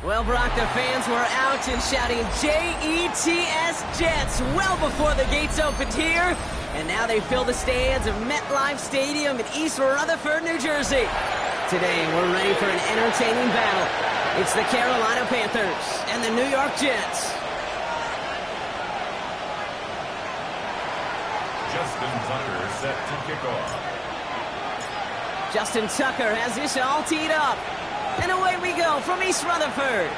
Well, Brock, the fans were out and shouting J-E-T-S, Jets, well before the gates opened here. And now they fill the stands of MetLife Stadium in East Rutherford, New Jersey. Today, we're ready for an entertaining battle. It's the Carolina Panthers and the New York Jets. Justin Tucker set to kick off. Justin Tucker has this all teed up. And away we go from East Rutherford.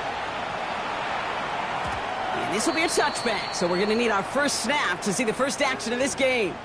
And this will be a touchback, so we're going to need our first snap to see the first action of this game.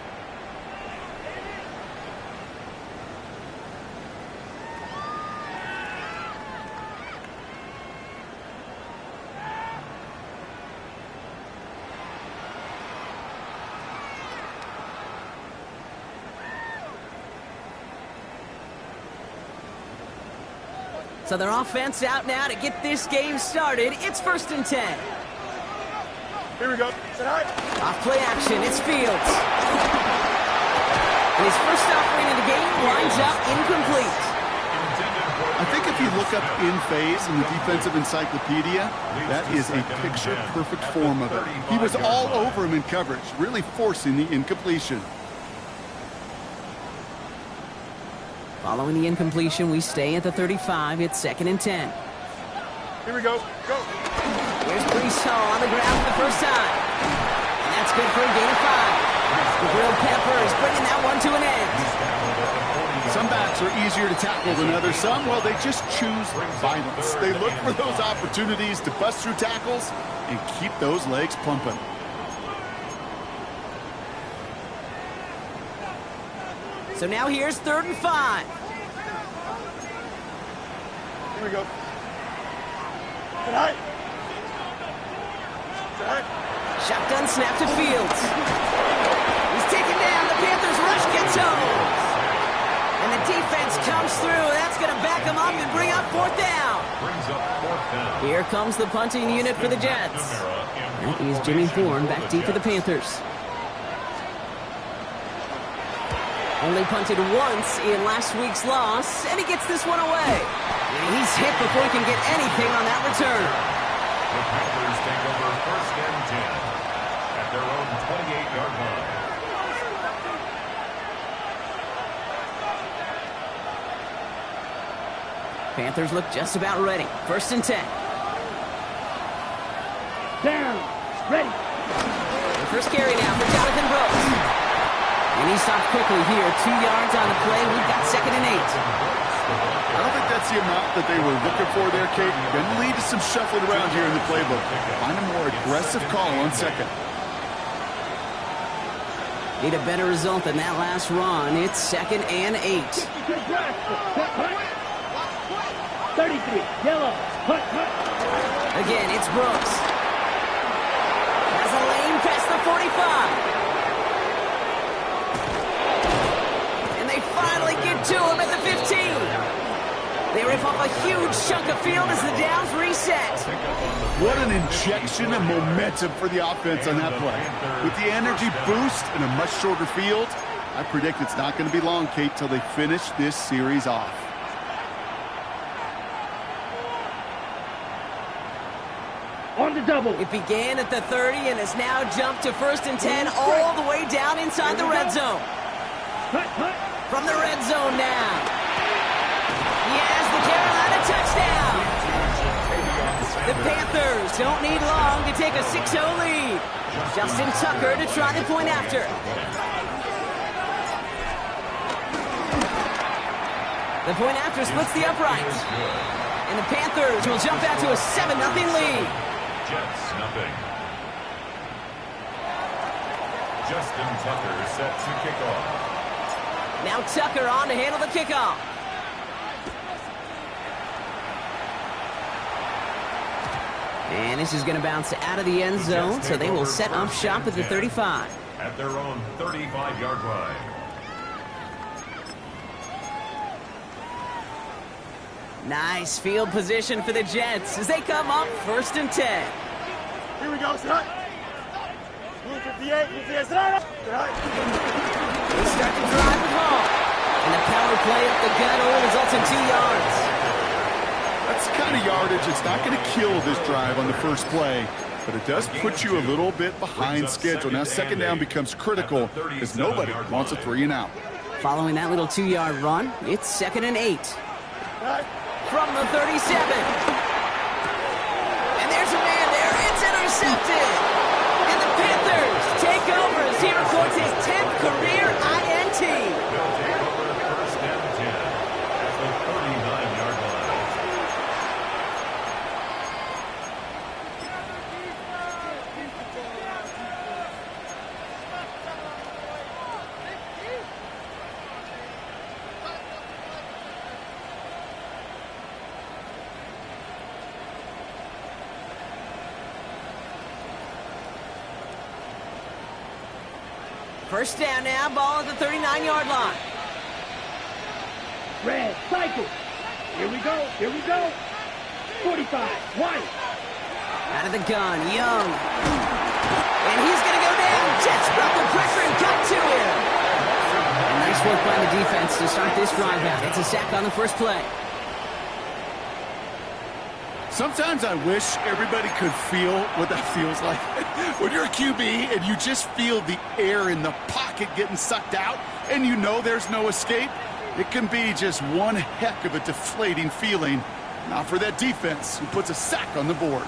So their offense out now to get this game started. It's 1st and 10. Here we go. Off play action, it's Fields. And his first offering of the game winds up incomplete. I think if you look up in phase in the defensive encyclopedia, that is a picture-perfect form of it. He was all over him in coverage, really forcing the incompletion. Following the incompletion, we stay at the 35. It's 2nd and 10. Here we go. Go. Here's Breece Hall on the ground for the first time. And that's good for a gain of 5. The Grilled Pepper is bringing that one to an end. Some backs are easier to tackle than others. Some, well, they just choose violence. They look for those opportunities to bust through tackles and keep those legs pumping. So now here's 3rd and 5. Here we go. Shotgun snap to Fields. He's taken down. The Panthers rush gets home. And the defense comes through. That's going to back them up and bring up 4th down. Here comes the punting unit for the Jets. That is Jimmy Horn back deep for the Panthers. Only punted once in last week's loss, and he gets this one away. And he's hit before he can get anything on that return. The Panthers take over 1st and 10 at their own 28-yard line. Panthers look just about ready. 1st and 10. Down. Ready. The first carry now for Jonathan Brooks. And he stopped quickly here. 2 yards on the play. We've got 2nd and 8. I don't think that's the amount that they were looking for there, Kate. Going to lead to some shuffling around here in the playbook. Find a more aggressive call on 2nd. Need a better result than that last run. It's 2nd and 8. 33. Yellow. Hut. Again, it's Brooks. Has a lane past the 45. Finally get to him at the 15. They rip off a huge chunk of field as the downs reset. What an injection of momentum for the offense on that play. With the energy boost and a much shorter field, I predict it's not going to be long, Kate, till they finish this series off. On the double. It began at the 30 and has now jumped to 1st and 10 all the way down inside the red zone. Hut. From the red zone now. He has the Carolina touchdown. The Panthers don't need long to take a 6-0 lead. Justin Tucker to try the point after. The point after splits the uprights. And the Panthers will jump out to a 7-0 lead. Jets nothing. Justin Tucker set to kick off. Now Tucker on to handle the kickoff. And this is going to bounce out of the end zone, so they will set up shop at the 35. At their own 35-yard line. Nice field position for the Jets as they come up 1st and 10. Here we go, son. 58, They start to drive the ball. And the power play up the gut only results in 2 yards. That's the kind of yardage it's not going to kill this drive on the first play, but it does put you a little bit behind schedule. Now second down becomes critical because nobody wants a 3 and out. Following that little 2-yard run, it's 2nd and 8. From the 37. And there's a man there. It's intercepted. And the Panthers take over as he records his 10th career INT. They'll take over first and 10 at the 39-yard line. First down now, ball at the 39-yard line. Red, cycle. Here we go. Here we go. 45, white. Out of the gun, Young. And he's going to go down. Jets brought the pressure and got to him. And nice work by the defense to start this drive out. It's a sack on the first play. Sometimes I wish everybody could feel what that feels like. When you're a QB and you just feel the air in the pocket getting sucked out and you know there's no escape, it can be just one heck of a deflating feeling. Not for that defense who puts a sack on the board.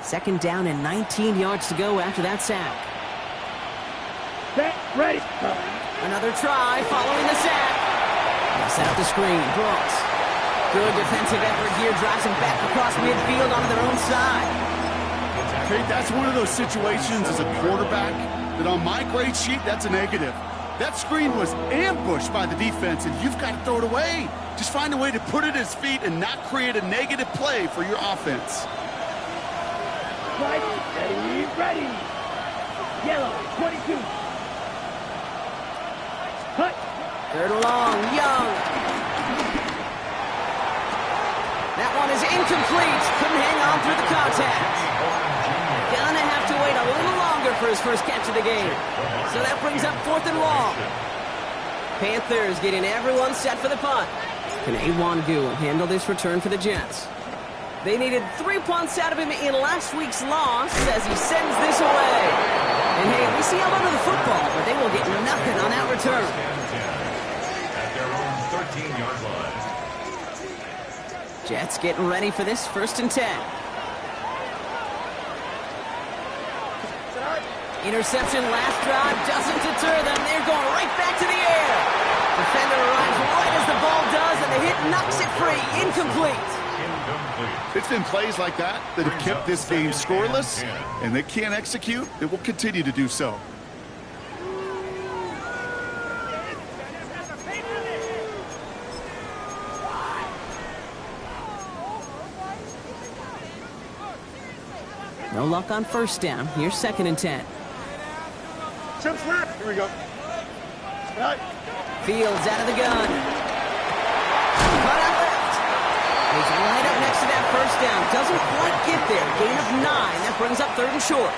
Second down and 19 yards to go after that sack. Set, ready. Another try following the sack. They'll set up the screen. Brooks. Good defensive effort here. Drives him back across midfield onto their own side. Okay, that's one of those situations as a quarterback that on my grade sheet, that's a negative. That screen was ambushed by the defense, and you've got to throw it away. Just find a way to put it at his feet and not create a negative play for your offense. Right, ready, ready. Yellow, 22. Cut. Third and long, Young. That one is incomplete. Couldn't hang on through the contact. Gonna have to wait a little longer for his first catch of the game. So that brings up 4th and long. Panthers getting everyone set for the punt. Can Awangu handle this return for the Jets? They needed 3 punts out of him in last week's loss as he sends this away. And hey, we see him under the football, but they will get nothing on that return. At their own 13-yard line. Jets getting ready for this 1st and 10. Interception last drive doesn't deter them. They're going right back to the air. Defender arrives right as the ball does, and the hit knocks it free. Incomplete. It's been plays like that that have kept this game scoreless, and they can't execute. It will continue to do so. No luck on first down. Here's 2nd and 10. Chips left. Here we go. Right. Fields out of the gun. Cut out left. He's right up next to that first down. Doesn't quite get there. Gain of 9. That brings up 3rd and short.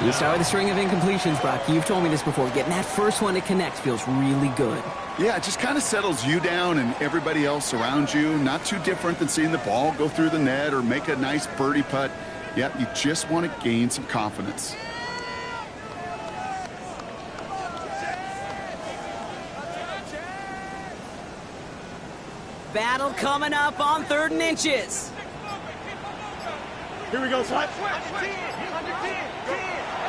You start with a string of incompletions, Brock. You've told me this before. Getting that first one to connect feels really good. Yeah, it just kind of settles you down and everybody else around you. Not too different than seeing the ball go through the net or make a nice birdie putt. Yeah, you just want to gain some confidence. Battle coming up on 3rd and inches. Here we go, Sly.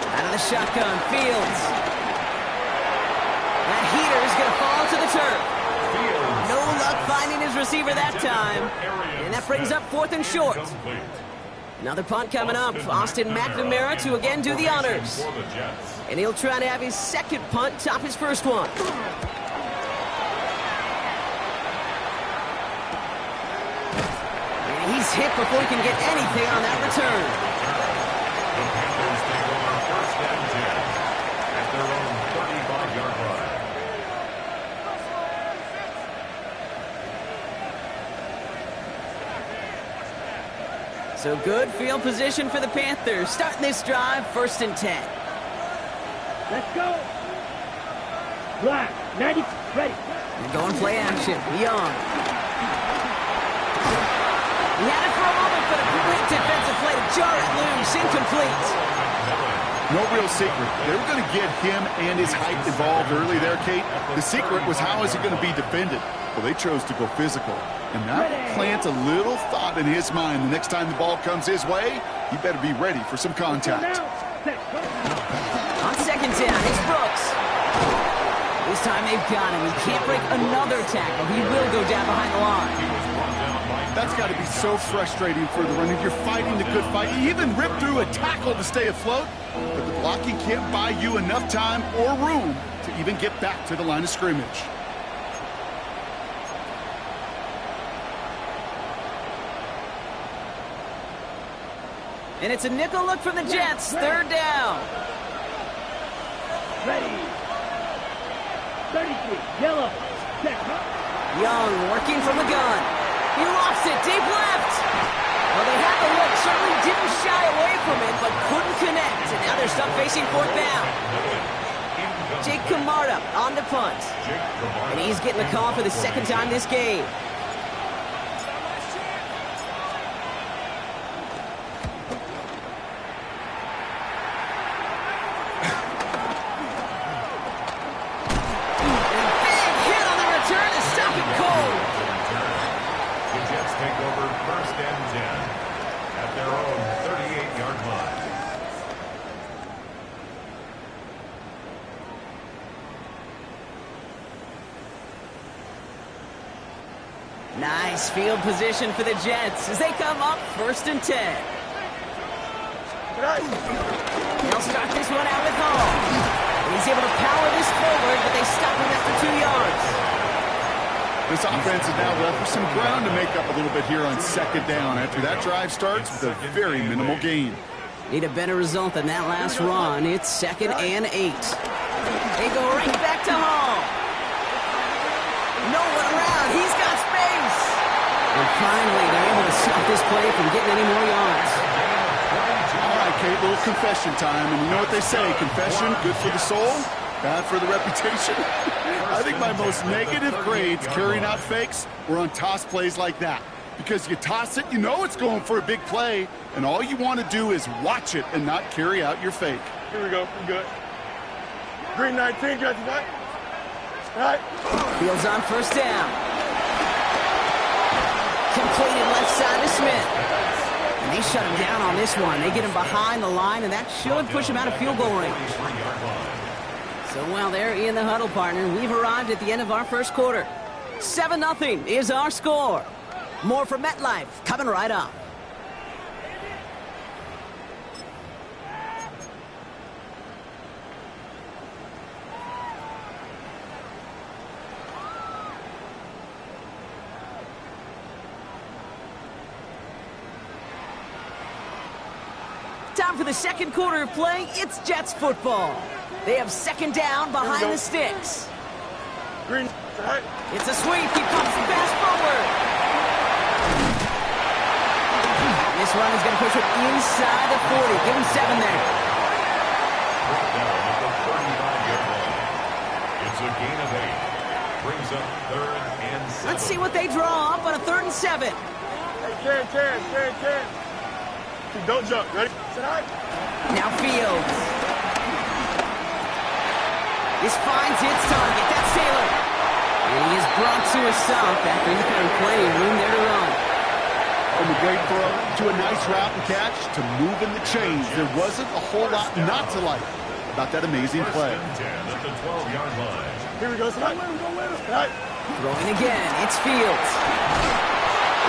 Out of the shotgun, Fields. That heater is going to fall to the turf. No luck finding his receiver that time. And that brings up 4th and short. Another punt coming up. Austin McNamara to again do the honors. And he'll try to have his 2nd punt top his first one. And he's hit before he can get anything on that return. The Panthers take over first and 10 at their own 35-yard line. So good field position for the Panthers. Starting this drive, 1st and 10. Let's go. Black, 90, ready. And going play action. Young. He had it for a moment, but a great defensive play to jar it loose. Incomplete. No real secret. They were going to get him and his height involved early there, Kate. The secret was how is he going to be defended? Well, they chose to go physical. And that plants a little thought in his mind. The next time the ball comes his way, he better be ready for some contact. On second down, it's Brooks. This time they've got him. He can't break another tackle. He will go down behind the line. That's got to be so frustrating for the runner. You're fighting the good fight. You even rip through a tackle to stay afloat, but the blocking can't buy you enough time or room to even get back to the line of scrimmage. And it's a nickel look from the Jets. Third down. Ready. 33, yellow. Set. Young working from the gun. He lofts it deep left. Well, they had the look. Certainly didn't shy away from it, but couldn't connect. And now they're stuck facing fourth down. Jake Camarda on the punt. And he's getting the call for the second time this game. Nice field position for the Jets as they come up 1st and 10. They'll start this one out with Hall. He's able to power this forward, but they stop him after 2 yards. This offense is now left with some ground to make up a little bit here on second down after that drive starts with a very minimal gain. Need a better result than that last run. It's 2nd and 8. They go right back to Hall. No one around. He's got space. And finally, they're able to stop this play from getting any more yards. All right, Kate, little confession time. And you know what they say, confession, good for the soul, bad for the reputation. I think my most negative grades carrying out fakes were on toss plays like that. Because you toss it, you know it's going for a big play, and all you want to do is watch it and not carry out your fake. Here we go. We're good. Green 19, got you right? All right. Fields on 1st down. Completed left side to Smith. And they shut him down on this one. They get him behind the line, and that should push him out of field goal range. So while they're in the huddle, partner, we've arrived at the end of our first quarter. 7-0 is our score. More from MetLife coming right up. Time for the second quarter of play. It's Jets football. They have second down behind the sticks. Green, right. It's a sweep. He pumps the pass forward. This run is going to push it inside the 40. Give him 7 there. Brought down at the 35-yard line. It's a gain of 8. Brings up 3rd and 7. Let's see what they draw up on a 3rd and 7. Hey, Ken. Don't jump. Ready? Sit high. Now Fields. This finds its target. That's Taylor. And he is brought to a stop after he found plenty of room there to run. From a great throw to a nice route and catch to moving the chains. There wasn't a whole lot not to like about that amazing play. 1st and 10 at the 12-yard line. Here we go. Sit high. Right. Throwing again. It's Fields.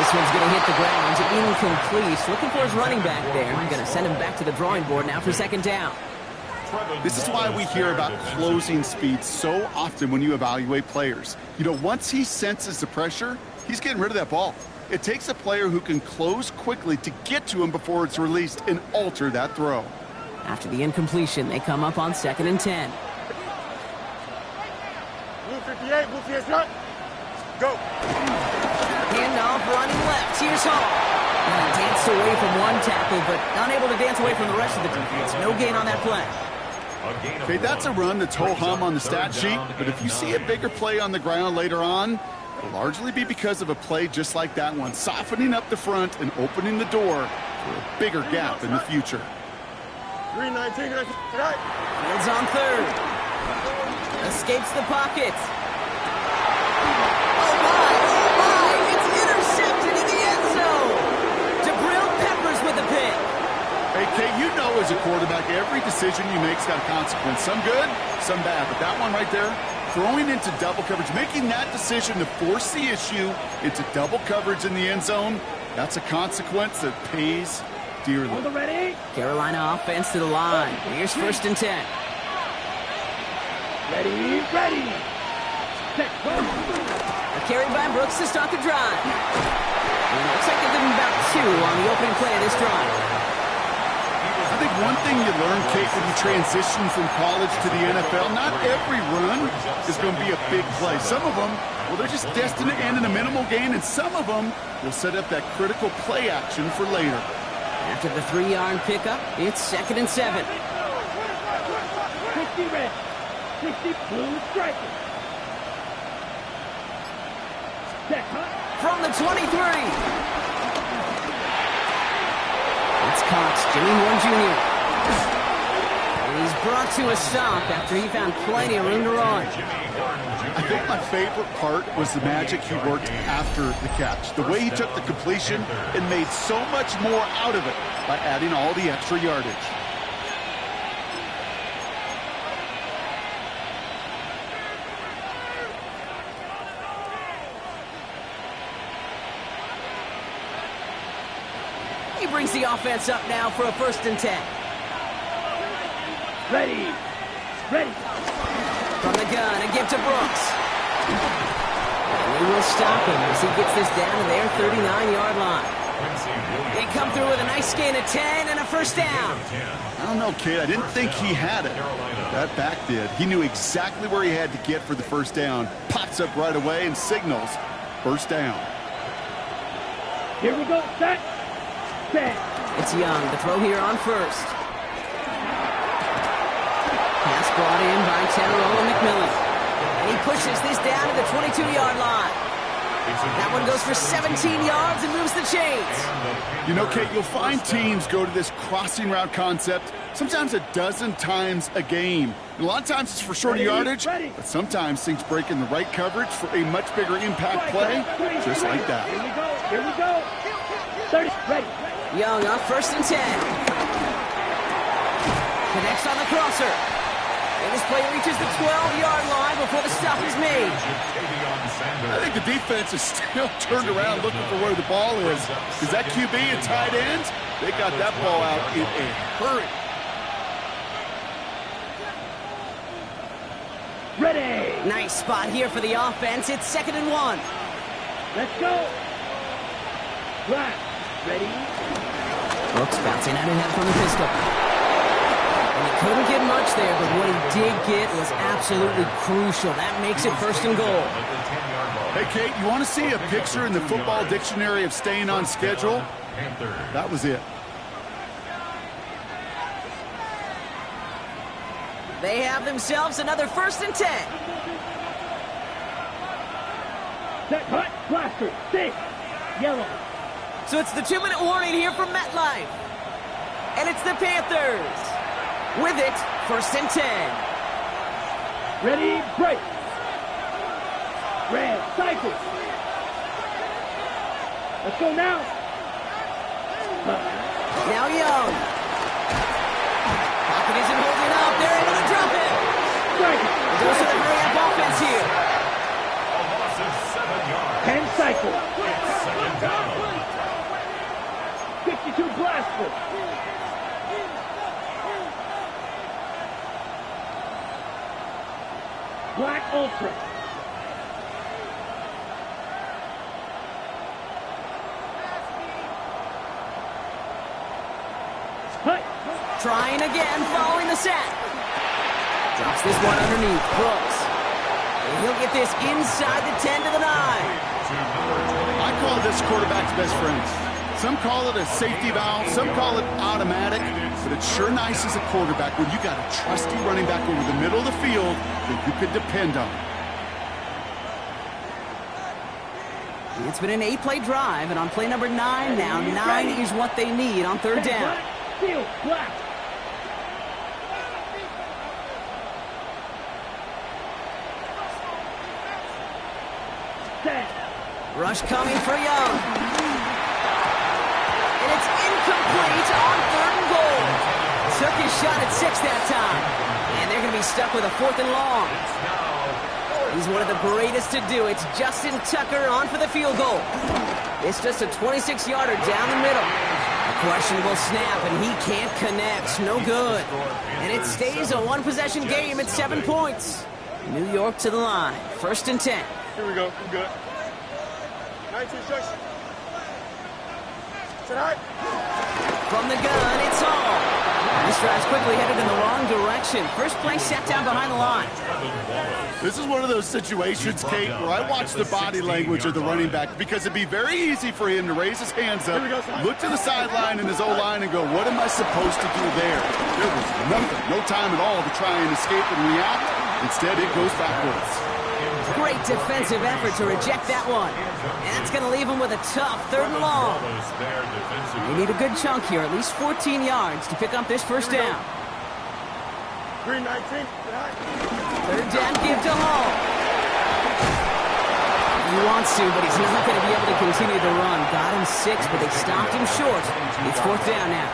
This one's going to hit the ground. Incomplete. Looking for his running back there. I'm going to send him back to the drawing board now for second down. This is why we hear about closing speed so often when you evaluate players. You know, once he senses the pressure, he's getting rid of that ball. It takes a player who can close quickly to get to him before it's released and alter that throw. After the incompletion, they come up on 2nd and 10. Blue 58, blue 58, right. Go. Handoff running left. Here's Hall. Danced away from one tackle, but unable to dance away from the rest of the defense. No gain on that play. A gain of Okay, that's a 1. run that's ho-hum on the stat Third sheet, down but if you and see a 9. bigger play on the ground later on, it'll largely be because of a play just like that one, softening up the front and opening the door for a bigger gap in the future. 319, right. Fields on third. Escapes the pocket. Oh my, it's intercepted in the end zone. Jabril Peppers with the pick. Hey, Kate, you know as a quarterback, every decision you make's got a consequence. Some good, some bad. But that one right there, throwing into double coverage, making that decision to force the issue into double coverage in the end zone, that's a consequence that pays dearly. On the ready. Carolina offense to the line. Here's 1st and 10. Ready. Set. A carry by Brooks to start the drive. And it looks like they give him about 2 on the opening play of this drive. I think one thing you learn, Kate, when you transition from college to the NFL, not every run is going to be a big play. Some of them, well, they're just destined to end in a minimal gain, and some of them will set up that critical play action for later. After the 3-yard pickup, it's 2nd and 7. 60 red. 60 blue striker. Set. From the 23. It's Cox, Jimmy Horn Jr. And he's brought to a stop after he found plenty of room to run. I think my favorite part was the magic he worked after the catch. The way he took the completion and made so much more out of it by adding all the extra yardage. He brings the offense up now for a 1st and 10. Ready. From the gun, a give to Brooks. And they will stop him as he gets this down to their 39-yard line. They come through with a nice gain of 10 and a 1st down. I don't know, kid. I didn't think he had it. That back did. He knew exactly where he had to get for the 1st down. Pops up right away and signals 1st down. Here we go. Set. It's Young, the throw here on 1st. Pass brought in by Tanarola McMillan. And he pushes this down to the 22-yard line. That one goes for 17 yards and moves the chains. You know, Kate, you'll find teams go to this crossing route concept sometimes a dozen times a game. And a lot of times it's for shorter yardage, but sometimes things break in the right coverage for a much bigger impact play, just like that. Here we go. 30. Ready. Young on 1st and 10. Connects on the crosser. And this play reaches the 12-yard line before the stop is made. I think the defense is still turned around looking for where the ball is. Is that QB and tight ends? They got that ball out in a hurry. Ready. Nice spot here for the offense. It's 2nd and 1. Let's go. Black. Ready. Brooks bouncing out ahead from the pistol. And he couldn't get much there, but what he did get was absolutely crucial. That makes it 1st and goal. Hey, Kate, you want to see a picture in the football dictionary of staying on schedule? That was it. They have themselves another 1st and 10. Set. Hut. Blaster. 6. Yellow. So it's the 2-minute warning here from MetLife. And it's the Panthers. With it, 1st and 10. Ready. Break. Red. Cycle. Let's go now. Now Young. Pocket isn't holding up. They're able to drop it. Strike. Goes to the hurry-up offense here. A loss of 7 yards. 10 cycle. It's 2nd down. 62 blaster. Black Ultra. Hut. Trying again, following the sack. Drops this one underneath. Brooks. And he'll get this inside the 10 to the 9. I call this quarterback's best friends. Some call it a safety valve, some call it automatic. but it's sure nice as a quarterback when you got a trusty running back over the middle of the field that you could depend on. It's been an 8-play drive, and on play number 9 now, 9 is what they need on third down. Field, black. Set. Rush coming for Young. And it's incomplete on third and goal. Took his shot at 6 that time. And they're going to be stuck with a 4th and long. He's one of the greatest to do. It's Justin Tucker on for the field goal. It's just a 26-yarder down the middle. A questionable snap, and he can't connect. No good. And it stays a one-possession game at 7 points. New York to the line. 1st and 10. Here we go. I'm good. 19 instruction. Sit high. From the gun, it's all. This drive's quickly headed in the wrong direction. First play set down behind the line. This is one of those situations, Kate, where I watch the body language of the running back because it'd be very easy for him to raise his hands up, look to the sideline in his O-line and go, what am I supposed to do there? There was nothing, no time at all to try and escape and react. Instead, it goes backwards. Great defensive effort to reject that one. And that's going to leave him with a tough 3rd and long. They need a good chunk here, at least 14 yards to pick up this first down. Green 19. Sit high. 3rd down, give to Hall. He wants to, but he's not going to be able to continue the run. Got him 6, but they stopped him short. It's 4th down now.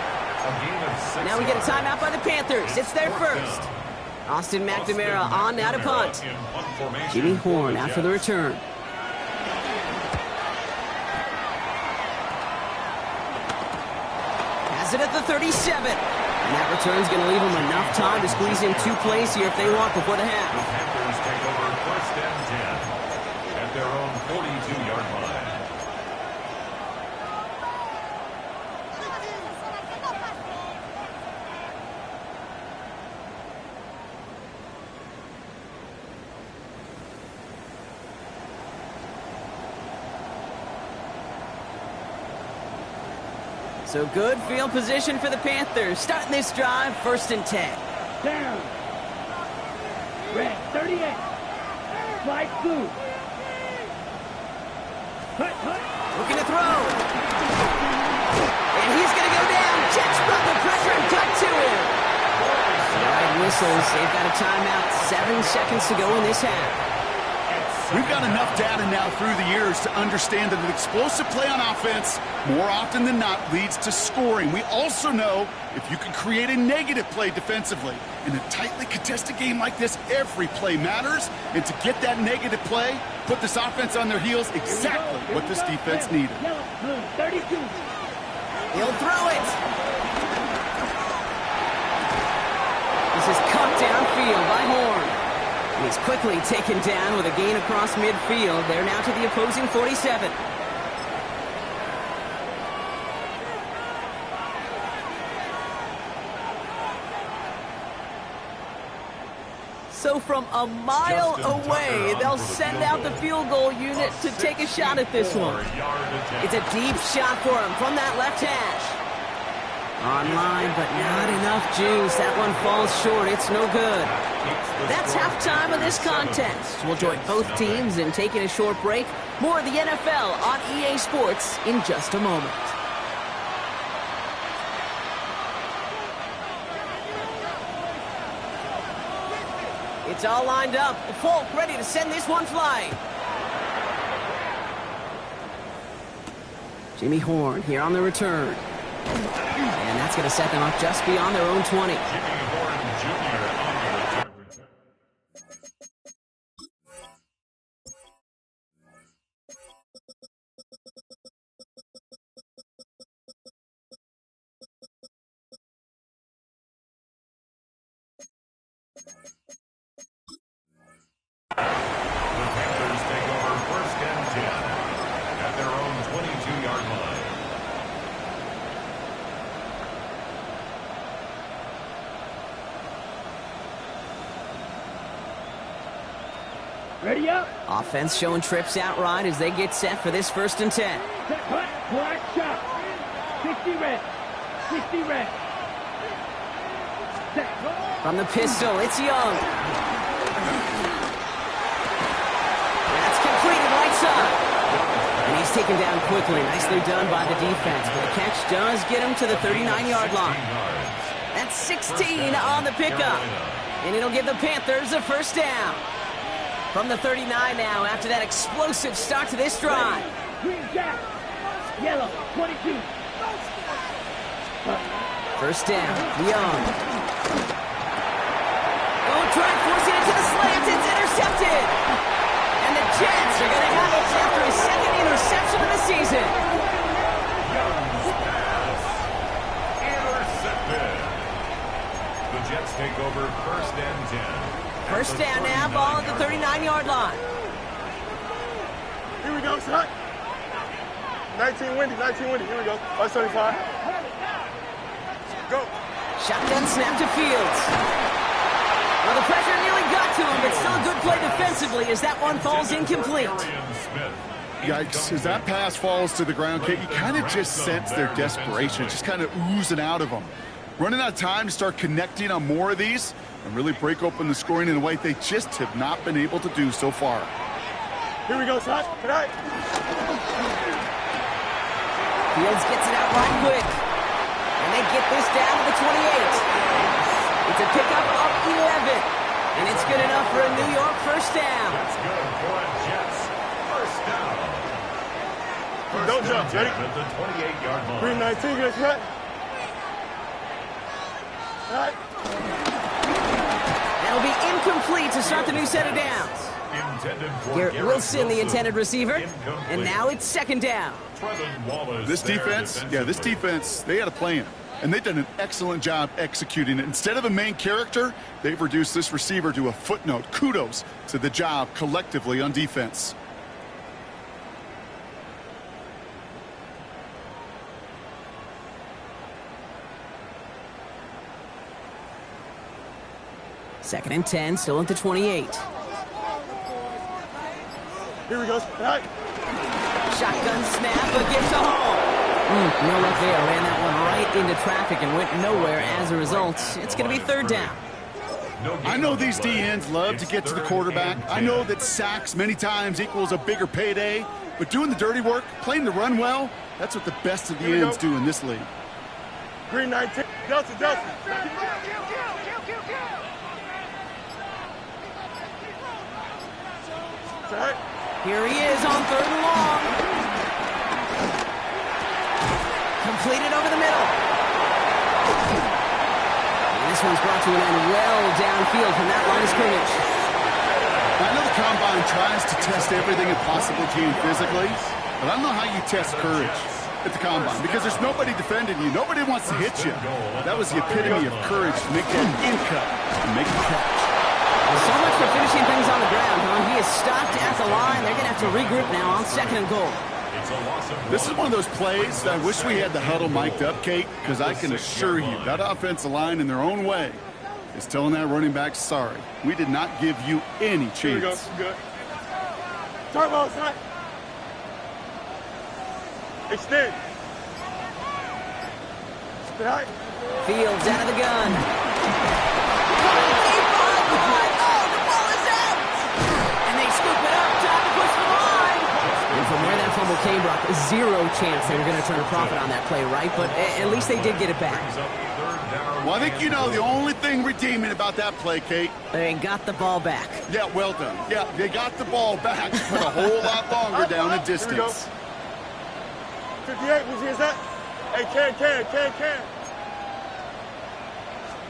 Now we get a timeout by the Panthers. It's their first. Austin McNamara on now to punt. Jimmy Horn after the return. Has it at the 37. And that return's going to leave them enough time to squeeze in 2 plays here if they want before the half. The Panthers take over 1st and 10 at their own 42-yard line. So good field position for the Panthers. Starting this drive, 1st and 10. Down. Red, 38. Flight blue. Hut, hut. Looking to throw. And he's going to go down. Jets brought the pressure and cut to him. Right whistles. They've got a timeout. 7 seconds to go in this half. We've got enough data now through the years to understand that an explosive play on offense, more often than not, leads to scoring. We also know if you can create a negative play defensively. In a tightly contested game like this, every play matters. And to get that negative play, put this offense on their heels, exactly what this defense needed. Yellow, blue, 32. He'll throw it. This is cut downfield by Horn. And he's quickly taken down with a gain across midfield. They're now to the opposing 47. So from a mile away, they'll send out the field goal unit to take a shot at this one. It's a deep shot for him from that left hash. Online, but not enough juice. That one falls short. It's no good. That's halftime of this contest. We'll join both teams in taking a short break. More of the NFL on EA Sports in just a moment. It's all lined up. Folk ready to send this one flying. Jimmy Horn here on the return. And that's going to set them up just beyond their own 20. Jimmy Horn Jr. on the return. The Panthers take over 1st and 10 at their own 22-yard line. Ready up. Offense showing trips out right as they get set for this 1st and 10. Set, hut, black shot. 60 red. 60 red. From the pistol, it's Young. That's completed right side. And he's taken down quickly. Nicely done by the defense. But the catch does get him to the 39-yard line. That's 16 on the pickup. And it'll give the Panthers a first down. From the 39 now after that explosive start to this drive. Green jack. Yellow, 22. First down, Young. Oh, try forcing it to the slants. It's intercepted. And the Jets are going to have it after his second interception of the season. Intercepted. The Jets take over first and 10. First down now, ball at the 39-yard line. Here we go, son. 19 windy, here we go. 175. Go. Shotgun snap to Fields. Well, the pressure nearly got to him, but still a good play defensively as that one falls incomplete. Yikes, as that pass falls to the ground, Kate, you kind of just sense their desperation, just kind of oozing out of them. Running out of time to start connecting on more of these and really break open the scoring in a way they just have not been able to do so far. Here we go, son. Tonight. Fields gets it out right quick. And they get this down to the 28. It's a pickup of 11. And it's good enough for a New York first down. That's good for a Jets first down. Don't jump, ready? At the 28-yard line. 319, guys, right? All right. That'll be incomplete to start the new set of downs. Garrett Wilson, the intended receiver. And now it's second down. This defense, they had a plan. And they've done an excellent job executing it. Instead of a main character, they've reduced this receiver to a footnote. Kudos to the job collectively on defense. Second and 10, still at the 28. Here we go. All right. Shotgun snap, but gets a hole. No luck there. Ran that one right into traffic and went nowhere as a result. It's going to be third down. I know these DNs love to get to the quarterback. I know that sacks many times equals a bigger payday. But doing the dirty work, playing the run well, that's what the best of the ends do in this league. Green 19. Delta. All right. Here he is on third and long. Completed over the middle. And this one's brought to an end well downfield from that line of scrimmage. I know the Combine tries to test everything it possibly can physically, but I don't know how you test courage at the Combine because there's nobody defending you. Nobody wants to hit you. That was the epitome of courage to make that in cut and make the catch. So much for finishing things on the ground, huh? He is stopped at the line. They're going to have to regroup now on second and goal. This is one of those plays that I wish we had the huddle mic'd up, Kate, because I can assure you that offensive line in their own way is telling that running back, sorry, we did not give you any chance. Here we go. Good. Talk about side. Extend. All right. Fields out of the gun. From where that fumble came, Brock, zero chance they were going to turn a profit on that play, right? But at least they did get it back. Well, I think you know the only thing redeeming about that play, Kate. They got the ball back. Yeah, well done. Yeah, they got the ball back, but a whole lot longer down the distance. 58, which is that? Hey, can.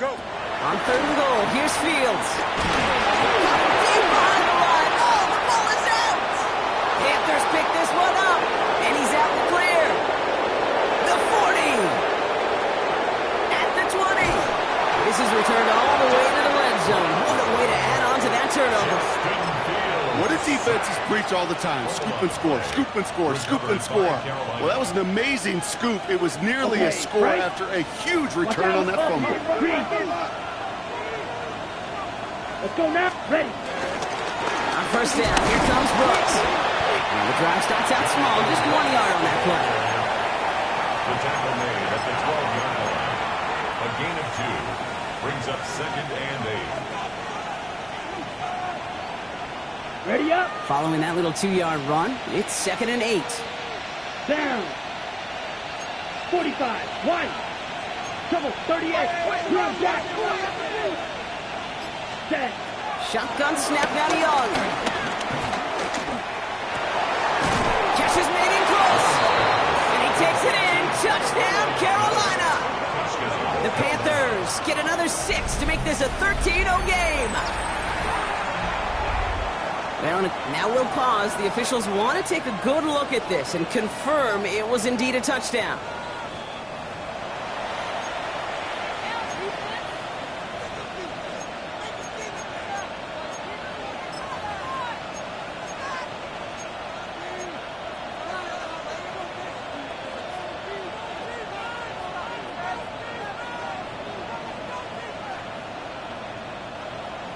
Go. On third and goal, here's Fields. Deep behind the line. Oh, the ball is out. Panthers pick this one up, and he's out and clear. The 40. At the 20. This is returned all the way to the red zone. What a way to add on to that turnover. What do defenses preach all the time? Scoop and score, scoop and score, scoop and score. Well, that was an amazing scoop. It was nearly a score after a huge return on that fumble. Let's go now. Ready. On first down, here comes Brooks. Now the drive starts out small, just 1 yard on that play. The tackle made at the 12-yard line. A gain of 2. Brings up 2nd and 8. Ready up. Following that little 2-yard run, it's 2nd and 8. Down. 45. One. Double. 38. Run back. Set. Shotgun snap now to Young. Catch is made in close. And he takes it in. Touchdown, Carolina. The Panthers get another 6 to make this a 13-0 game. Well, now we'll pause. The officials want to take a good look at this and confirm it was indeed a touchdown.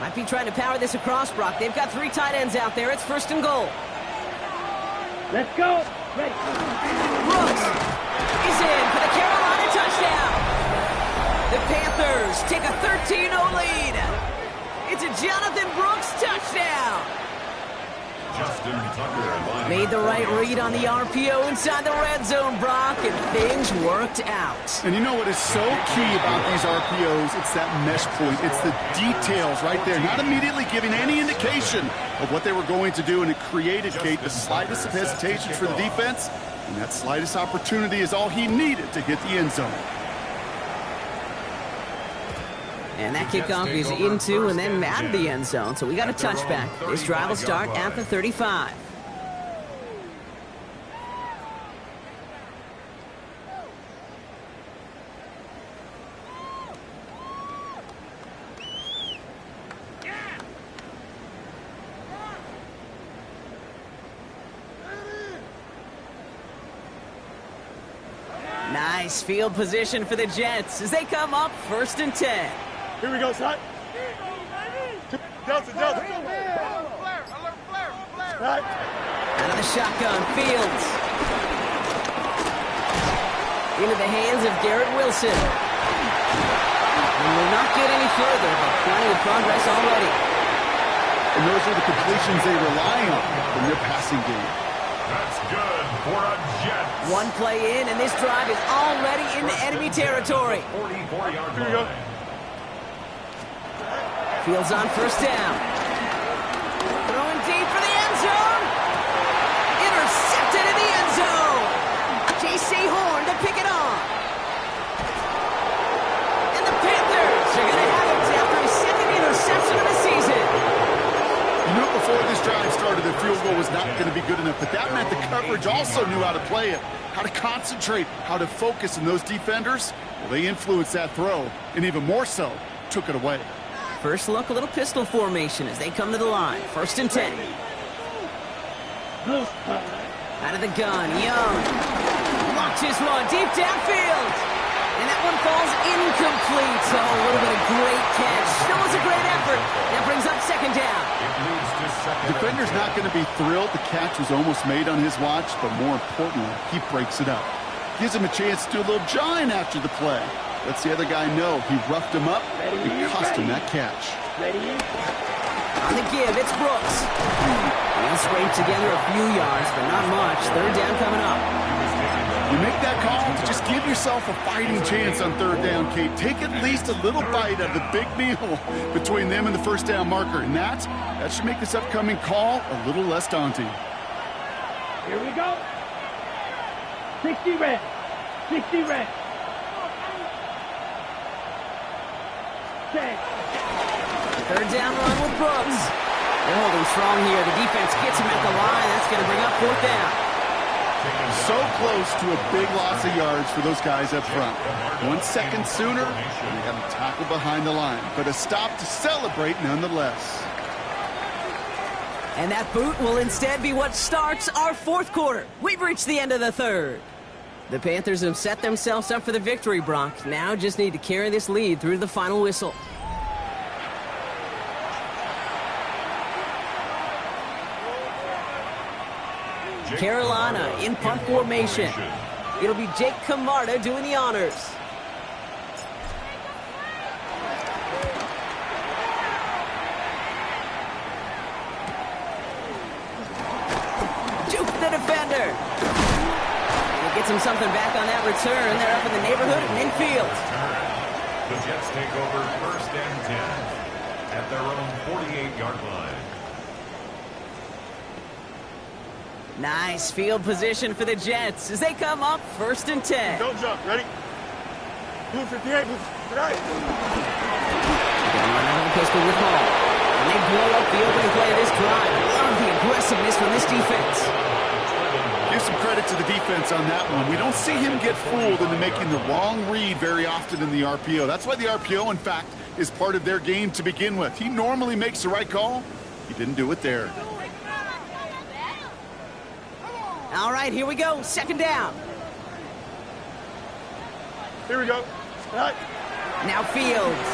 Might be trying to power this across, Brock. They've got 3 tight ends out there. It's 1st and goal. Let's go. Ready. Brooks is in for the Carolina touchdown. The Panthers take a 13-0 lead. It's a Jonathan Brooks touchdown. Justin Tucker Made the right read on the RPO inside the red zone, Brock, and things worked out. And you know what is so key about these RPOs? It's that mesh point. It's the details right there. Not immediately giving any indication of what they were going to do, and it created, Kate, the slightest of hesitations for the defense. And that slightest opportunity is all he needed to hit the end zone. And that kickoff is into and then out of the end zone. So we got a touchback. This drive will start at the 35. Nice field position for the Jets as they come up 1st and 10. Here we go, son. Delta. Right. Out of the shotgun, Fields. Into the hands of Garrett Wilson. And will not get any further, but plenty of progress already. And those are the completions they rely on in their passing game. That's good for a Jets. 1 play in, and this drive is already into enemy territory. 44-yard Here we go. line. Fields on 1st down. Throwing deep for the end zone. Intercepted in the end zone. J.C. Horn to pick it on. And the Panthers are going to have it after his 2nd interception of the season. You knew before this drive started the field goal was not going to be good enough, but that meant the coverage also knew how to play it, how to concentrate, how to focus, and those defenders, well, they influenced that throw, and even more so, took it away. First look, a little pistol formation as they come to the line. 1st and 10. Out of the gun, Young. Blocks his one deep downfield. And that one falls incomplete. So a little bit of great catch. Still was a great effort. That brings up 2nd down. It leads to 2nd. Defender's not going to be thrilled the catch was almost made on his watch, but more importantly, he breaks it up. Gives him a chance to do a little jawing after the play. Lets the other guy know he roughed him up and cost him that catch. Ready. On the give, it's Brooks. He'll scrape together a few yards, but not much. 3rd down coming up. You make that call to just give yourself a fighting chance on 3rd down, Kate. Take at least a little bite of the big meal between them and the 1st down marker. And that should make this upcoming call a little less daunting. Here we go. 60 red. 60 red. Set. 3rd down run with Brooks. They're holding strong here. The defense gets him at the line. That's going to bring up 4th down. So close to a big loss of yards for those guys up front. 1 second sooner, and they have a tackle behind the line. But a stop to celebrate nonetheless. And that boot will instead be what starts our 4th quarter. We've reached the end of the 3rd. The Panthers have set themselves up for the victory, Brock. Now just need to carry this lead through the final whistle. Carolina in punt formation. It'll be Jake Camarda doing the honors. them something back on that return. They're up in the neighborhood of midfield. The Jets take over 1st and 10 at their own 48-yard line. Nice field position for the Jets as they come up 1st and 10. Don't jump. Ready? Blue 58. Blue 59. Run out of the pistol with Hall. And they blow up the opening play of this drive. Love the aggressiveness from this defense. Give some credit to the defense on that one. We don't see him get fooled into making the wrong read very often in the RPO. That's why the RPO, in fact, is part of their game to begin with. He normally makes the right call. He didn't do it there. All right, here we go. 2nd down. Here we go. All right. Now Fields.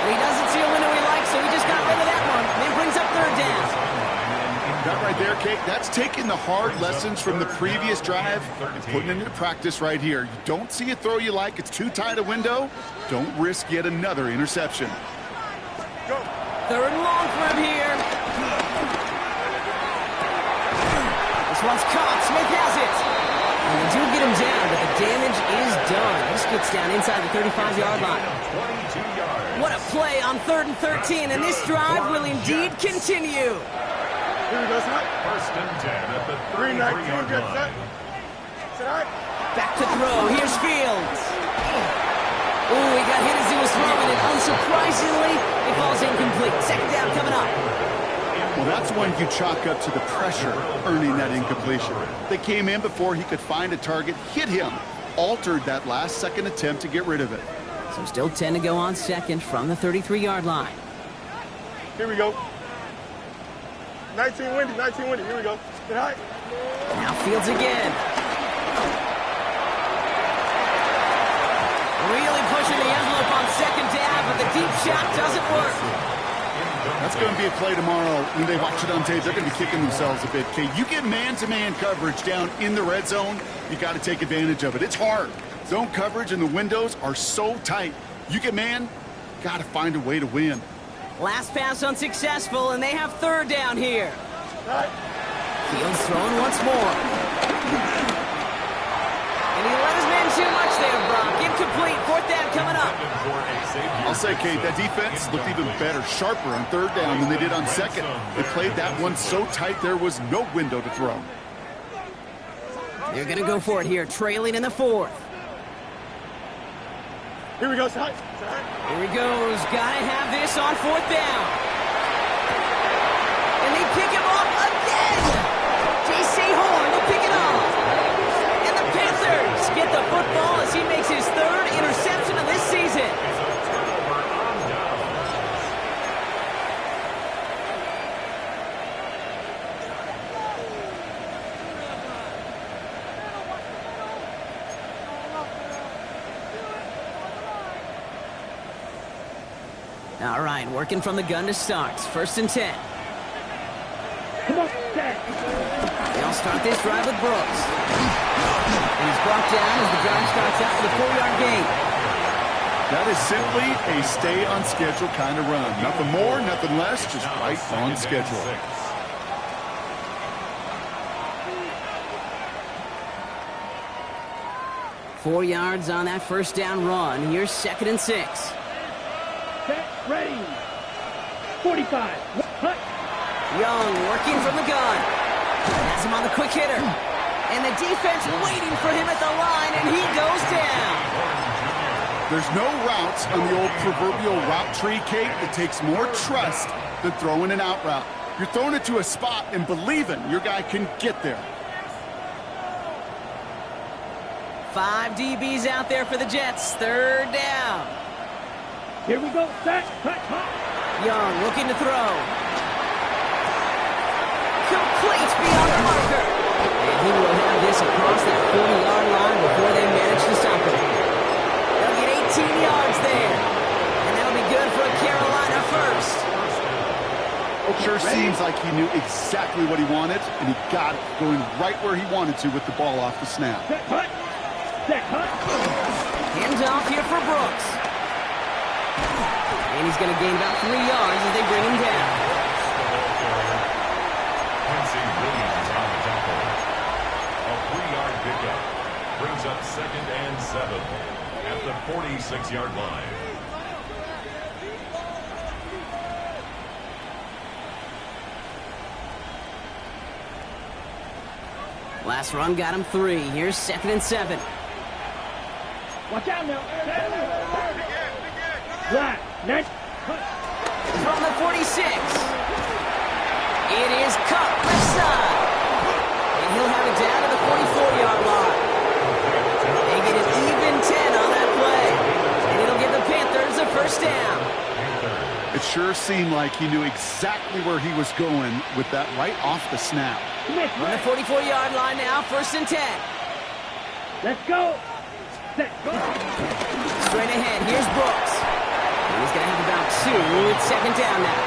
He doesn't see a window he likes, so he just got rid of that one. Then brings up 3rd down. That right there, Kate, that's taking the hard lessons from the previous drive and putting it into practice right here. You don't see a throw you like, it's too tight a window. Don't risk yet another interception. Go. 3rd and long for him here. This one's caught. Smith has it. And they do get him down, but the damage is done. This gets down inside the 35-yard line. 22 yards. What a play on 3rd and 13, and this drive will indeed continue. Here we go, son. 1st and 10 at the 319. 33-yard Get set. line. Set. All right. Back to throw. Here's Fields. Ooh, he got hit as he was throwing it. Unsurprisingly, it falls incomplete. 2nd down coming up. Well, that's when you chalk up to the pressure earning that incompletion. They came in before he could find a target, hit him, altered that last-second attempt to get rid of it. So still 10 to go on 2nd from the 33-yard line. Here we go. 19 windy. 19 windy. Here we go. Set. All right. Now Fields again. Really pushing the envelope on 2nd down, but the deep shot doesn't work. That's going to be a play tomorrow. When they watch it on tape, they're going to be kicking themselves a bit. Okay, you get man-to-man coverage down in the red zone, you got to take advantage of it. It's hard. Zone coverage and the windows are so tight. You get man, got to find a way to win. Last pass unsuccessful, and they have 3rd down here. All right. Fields throwing once more. And he let his man too much there, Brock. Incomplete. 4th down coming up. I'll say, Kate, that defense looked even better, sharper on 3rd down than they did on 2nd. They played that one so tight there was no window to throw. They're going to go for it here, trailing in the 4th. Here we go, son. Here he goes. Gotta have this on 4th down. And they pick him off again. J.C. Horn will pick it off. And the Panthers get the football as he makes his 3rd interception of this season. All right, working from the gun to start. 1st and 10. Come on, Dad. They'll start this drive with Brooks. And he's brought down as the drive starts out with a 4-yard gain. That is simply a stay-on-schedule kind of run. Nothing more, nothing less, just right on schedule. 4 yards on that 1st down run. Here's 2nd and 6. Set, ready. 45. Hut. Young working from the gun. Has him on the quick hitter. And the defense waiting for him at the line, and he goes down. There's no routes on the old proverbial route tree, Kate. It takes more trust than throwing an out route. You're throwing it to a spot and believing your guy can get there. 5 DBs out there for the Jets. 3rd down. Here we go. Set, cut, hut. Young looking to throw. Complete beyond the marker. And he will have this across that 40-yard line before they manage to stop him. They'll get 18 yards there. And that'll be good for a Carolina 1st. It sure seems like he knew exactly what he wanted, and he got it going right where he wanted to with the ball off the snap. Set, hut. Set, hut. Hands off here for Brooks. And he's going to gain about 3 yards as they bring him down. Quincy Williams brings up 2nd and 7 at the 46-yard line. Last run got him 3. Here's 2nd and 7. Watch out now. Flat. Next. From the 46. It is cut left side. And he'll have it down to the 44-yard line. They get an even 10 on that play. And it'll give the Panthers a first down. It sure seemed like he knew exactly where he was going with that right off the snap. On the 44-yard line now, 1st and 10. Let's go. Set. Go. Straight ahead, here's Brooks. And he's going to have about 2. It's 2nd down now.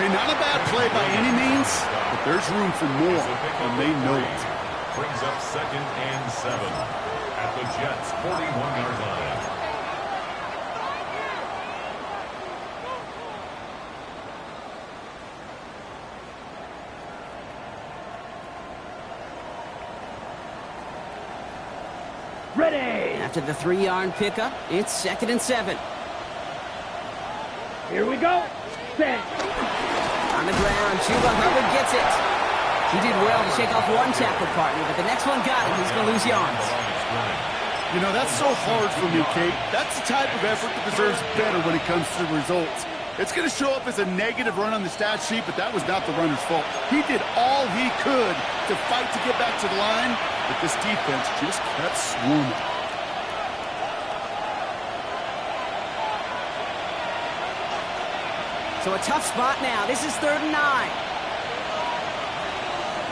Hey, not a bad play by any means, but there's room for more, and they know it. Brings up 2nd and 7 at the Jets' 41-yard line. Ready. After the 3-yard pickup, it's 2nd and 7. Here we go. Set. On the ground, Chuba Hubbard gets it. He did well to shake off one tackle partner, but the next one got him. He's going to lose yards. You know, that's so hard for me, Kate. That's the type of effort that deserves better when it comes to the results. It's going to show up as a negative run on the stat sheet, but that was not the runner's fault. He did all he could to fight to get back to the line, but this defense just kept swarming. So a tough spot now. This is 3rd and 9.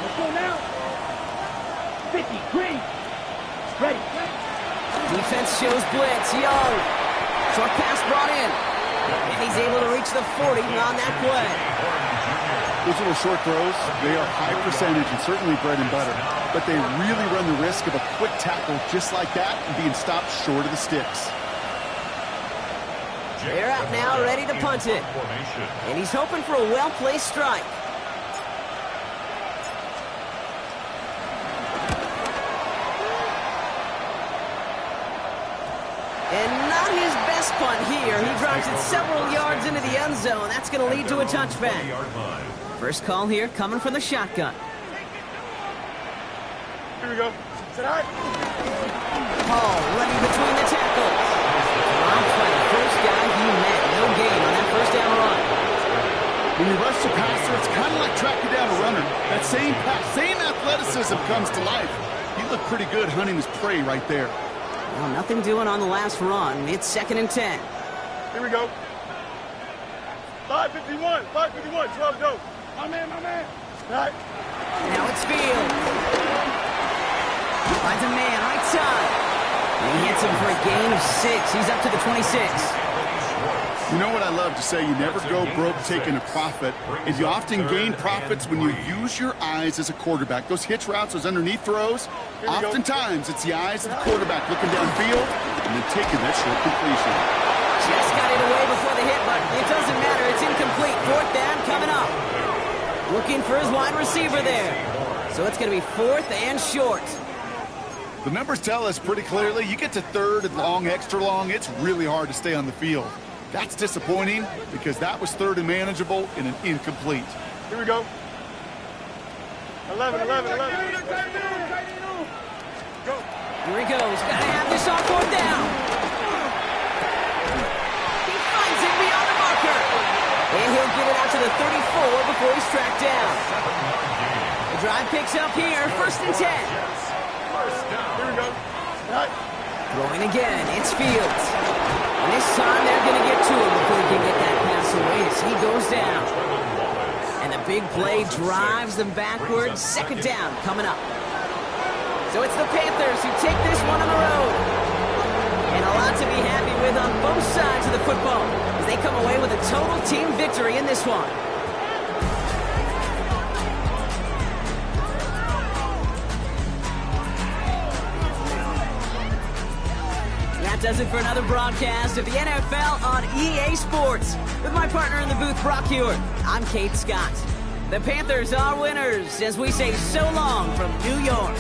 Let's go now. 50. Green. Ready. Defense shows blitz. Young. Short pass brought in. And he's able to reach the 40 on that play. Those little short throws, they are high percentage and certainly bread and butter. But they really run the risk of a quick tackle just like that and being stopped short of the sticks. They're out now, ready to punt it. And he's hoping for a well-placed strike. And not his best punt here. He drives it several yards into the end zone. That's going to lead to a touchback. First call here coming from the shotgun. Here we go. Sit high. Hall running between the tackles. Line play. First guy he met. No gain on that first down run. When you rush the passer, it's kind of like tracking down a runner. That same athleticism comes to life. He looked pretty good hunting his prey right there. Well, nothing doing on the last run. It's 2nd and 10. Here we go. 551. 551. 12 go. My man. All right. Now it's Field. Finds a man right side. And he hits him for a gain of 6. He's up to the 26. You know what I love to say? You never go broke taking a profit. And you often gain profits when you use your eyes as a quarterback. Those hitch routes, those underneath throws, oftentimes it's the eyes of the quarterback looking downfield and then taking that short completion. Just got it away before the hit, but it doesn't matter. It's incomplete. 4th down coming up. Looking for his wide receiver there. So it's going to be 4th and short. The numbers tell us pretty clearly, you get to 3rd and long, extra long, it's really hard to stay on the field. That's disappointing because that was 3rd and manageable and an incomplete. Here we go. 11. Go. Here he goes. Got to have this on 4th down. He finds it beyond the marker. And he'll get it out to the 34 before he's tracked down. The drive picks up here. 1st and 10. Here we go. All right. Throwing again. It's Fields. And this time they're going to get to him before he can get that pass away as he goes down. And the big play drives them backwards. 2nd down coming up. So it's the Panthers who take this one on the road. And a lot to be happy with on both sides of the football as they come away with a total team victory in this one. That does it for another broadcast of the NFL on EA Sports. With my partner in the booth, Brock Hewitt, I'm Kate Scott. The Panthers are winners as we say so long from New York.